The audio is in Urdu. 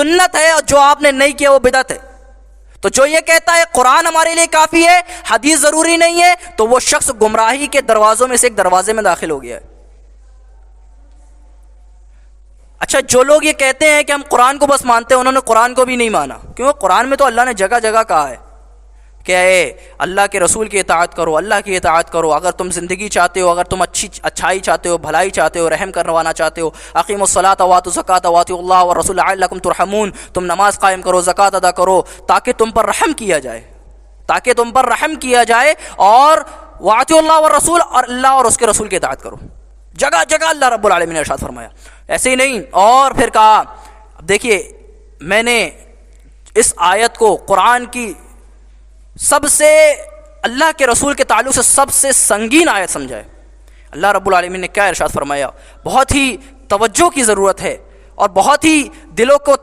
سنت ہے، اور جو آپ نے نہیں کیا وہ بدعت ہے۔ تو جو یہ کہتا ہے قرآن ہمارے لیے کافی ہے، حدیث ضروری نہیں ہے، تو وہ شخص گمراہی کے دروازوں میں سے ایک دروازے میں داخل ہو گیا ہے۔ اچھا، جو لوگ یہ کہتے ہیں کہ ہم قرآن کو بس مانتے ہیں، انہوں نے قرآن کو بھی نہیں مانا، کیوں؟ قرآن میں تو اللہ نے جگہ جگہ کہا ہے کہ اے اللہ کے رسول کی اطاعت کرو، اللہ کی اطاعت کرو، اگر تم زندگی چاہتے ہو، اگر تم اچھائی چاہتے ہو، بھلائی چاہتے ہو، رحم کروانا چاہتے ہو، اقیموا الصلاۃ وآتوا الزکاۃ واطیعوا اللہ والرسول لعلکم ترحمون، تم نماز قائم کرو، زکوٰۃ ادا کرو تاکہ تم پر رحم کیا جائے، تاکہ تم پر رحم کیا جائے، اور واطیعوا اللہ والرسول، اور اللہ اور اس کے رسول کی اطاعت کرو۔ جگہ جگہ اللہ رب العالمین نے ارشاد فرمایا، ایسے ہی نہیں۔ اور پھر کہا، اب دیکھیے، میں نے اس آیت کو قرآن کی سب سے، اللہ کے رسول کے تعلق سے سب سے سنگین آیت سمجھا ہے۔ اللہ رب العالمین نے کیا ارشاد فرمایا، بہت ہی توجہ کی ضرورت ہے، اور بہت ہی دلوں کو